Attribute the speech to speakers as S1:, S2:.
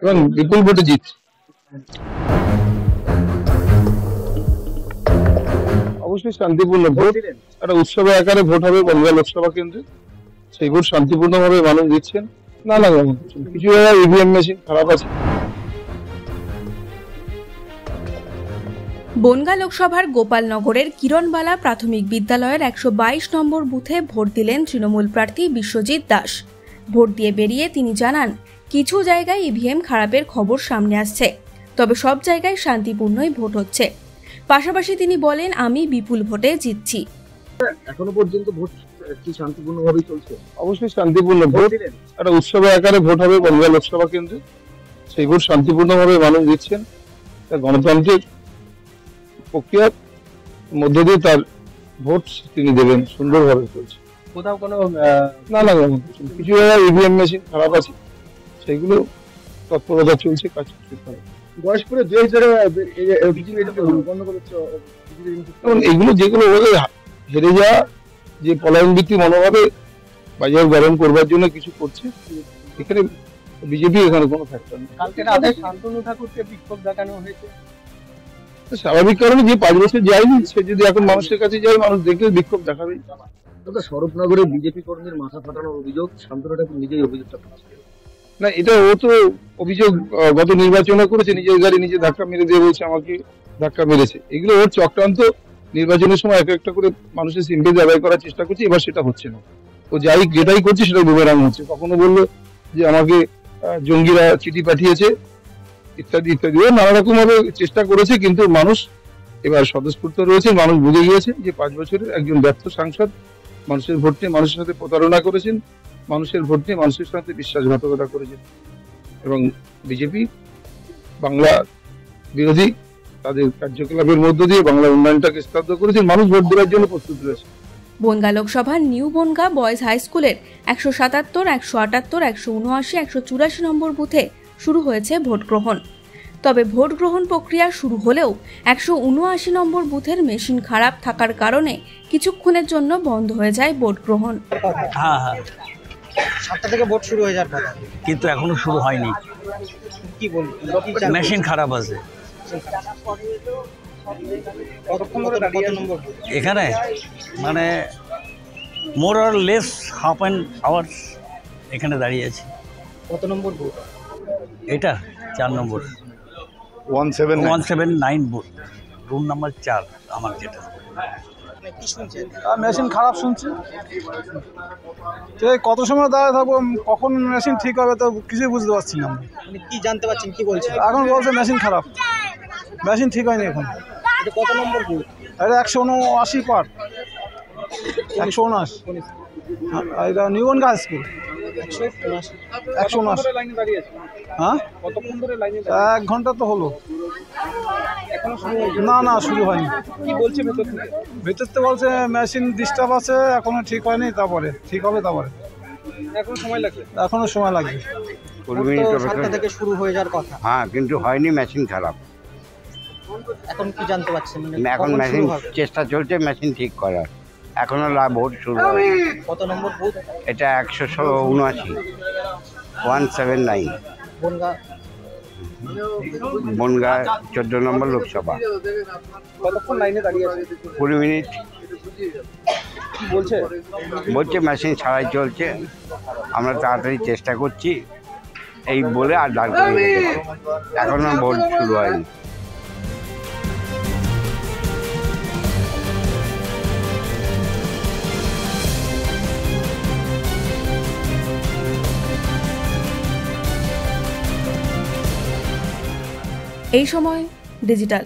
S1: এবং বিপুল ভোটে জিতছে। অবশ্যই শান্তিপূর্ণ ভোট, একটা উৎসবের আকারে ভোট হবে বনগাঁ লোকসভা কেন্দ্রে। সেই ভোট শান্তিপূর্ণভাবে মানুষ দিচ্ছেন। নানা রকম কিছু জায়গায় ইভিএম মেশিন খারাপ আছে।
S2: বনগাঁ লোকসভার গোপালনগরের কিরণবালা প্রাথমিক বিদ্যালয়ের 122 নম্বর বুথে ভোট দিলেন তৃণমূল প্রার্থী বিশ্বজিৎ দাস। ভোট দিয়ে বেরিয়ে তিনি জানান, কিছু জায়গায় ইভিএম খারাপের খবর সামনে আসছে, তবে সব জায়গায় শান্তিপূর্ণই ভোট হচ্ছে। পাশাপাশি তিনি বলেন, আমি বিপুল ভোটে জিতছি।
S3: এখনো পর্যন্ত ভোট কি শান্তিপূর্ণভাবেই চলছে?
S1: অবশ্যই শান্তিপূর্ণ ভোট, একটা উৎসবের আকারে ভোট হবে বনগাঁ লোকসভা কেন্দ্রে। সেই ভোট শান্তিপূর্ণভাবে মানুষ দিচ্ছেন। গণতান্ত্রিক প্রক্রিয়ার মধ্য দিয়ে তার ভোট তিনি দেবেন, সুন্দরভাবে চলছে।
S3: কোথাও কোনো
S1: নানা রকম কিছু জায়গায় ইভিএম মেশিন খারাপ আছে, সেগুলো তৎপরতা চলছে, কাজ করতে হবে।
S3: বয়সপুরে যে বন্ধ করেছে,
S1: এইগুলো যেগুলো হেরে যাওয়া, যে পলায়ন ভিত্তি মনোভাবে বাজার গরম করবার জন্য কিছু করছে, এখানে বিজেপি এখানে কোনো ফ্যাক্টর নেই।
S3: কালকে রাতে শান্তনু ঠাকুরকে বিক্ষোভ দেখানো হয়েছে।
S1: স্বাভাবিক কারণে যে 5 বছর যায়নি, সে যদি এখন মানুষের কাছে যায়, মানুষ দেখে বিক্ষোভ দেখাবেই।
S3: স্বরূপনগরে বিজেপি কর্মীর মাথা ফাটানোর অভিযোগ, শান্তনু ঠাকুর নিজেই অভিযোগটা করেছে।
S1: না, এটা ও তো অভিযোগ গত নির্বাচনে করেছে, নিজের গাড়ি নিজে ধাক্কা মেরে দিয়ে বলছে আমাকে ধাক্কা মেরেছে। এগুলো ওর চক্রান্ত। নির্বাচনের সময় এক একটা করে মানুষের সিম্পেথি আদায় করার চেষ্টা করছে, এবার সেটা হচ্ছে না। ও যেটাই করছে সেটা বুমেরাং হচ্ছে। কখনো বললো যে আমাকে জঙ্গিরা চিঠি পাঠিয়েছে, ইত্যাদি ইত্যাদি। ও নানা রকম ভাবে চেষ্টা করেছে, কিন্তু মানুষ এবার স্বতঃস্ফূর্ত রয়েছে। মানুষ বুঝে গিয়েছে যে 5 বছরের একজন ব্যর্থ সাংসদ মানুষের ভোট নিয়ে মানুষের সাথে প্রতারণা করেছেন, মানুষের ভোট নিয়ে মানুষের সাথে বিশ্বাসঘাতকতা করেছেন। এবং বিজেপি বাংলা বিরোধী তাদের কার্যকলাপের মধ্য দিয়ে বাংলার উন্নয়নটাকে স্তব্ধ করেছেন। মানুষ ভোট দেওয়ার জন্য প্রস্তুত রয়েছে।
S2: বনগাঁ লোকসভার নিউ বনগাঁ বয়েজ হাই স্কুলের 177, 178, 179, 184 নম্বর বুথে শুরু হয়েছে ভোট গ্রহণ। তবে ভোট গ্রহণ প্রক্রিয়া শুরু হলেও 179 নম্বর বুথের মেশিন খারাপ থাকার কারণে কিছুক্ষণের জন্য বন্ধ হয়ে যায় ভোট গ্রহণ।
S4: হ্যাঁ,
S3: 7টা থেকে ভোট শুরু হয়ে যাওয়ার কথা,
S4: কিন্তু এখনো শুরু হয়নি।
S3: কি বলবেন?
S4: মেশিন খারাপ আছে এখানে, মানে মোর আর লেস হাফ অ্যান আওয়ার্স এখানে দাঁড়িয়ে আছি।
S3: কত নম্বর ভোট
S4: এটা? 4 নম্বর, 179 বুথ, রুম নাম্বার 4 আমার যেটা।
S5: মেশিন খারাপ শুনছি, কত সময় দাঁড়িয়ে থাকবো, কখন মেশিন ঠিক হবে তো কিছুই বুঝতে পারছি না।
S3: কি জানতে পারছেন, কি বলছে?
S5: এখন বলছে মেশিন খারাপ, মেশিন ঠিক হয়নি এখন।
S3: এটা কত নম্বর বুথ?
S5: এটা 179 পার, 179। এটা নিউ বনগাঁ হাই স্কুল, 179। হ্যাঁ, 1 ঘন্টা তো হলো। না শুরু হয়নি।
S3: কি বলছে
S5: ভেতর থেকে বলছে মেশিন ডিস্টার্ব আছে, এখনো ঠিক হয়নি, তারপরে ঠিক হবে। তারপরে এখনো সময় লাগবে।
S3: 7টা থেকে শুরু হয়ে যাওয়ার কথা।
S6: হ্যাঁ, কিন্তু হয়নি, মেশিন খারাপ।
S3: এখন কি জানতে পারছেন?
S6: এখন মেশিন চেষ্টা চলছে মেশিন ঠিক করার, এখনো ভোট শুরু হয়নি।
S3: কত নম্বর বুথ
S6: এটা? 179, 179। বনগাঁ 14 নম্বর লোকসভা।
S3: কতক্ষণ লাইনে দাঁড়িয়ে আছে?
S6: 20 মিনিট। বলছে মেশিন ছাড়াই চলছে, আমরা তাড়াতাড়ি চেষ্টা করছি এই বলে আর দাঁড় করে রেখেছে। এখনো ভোট শুরু হয়নি।
S2: এই সময় ডিজিটাল।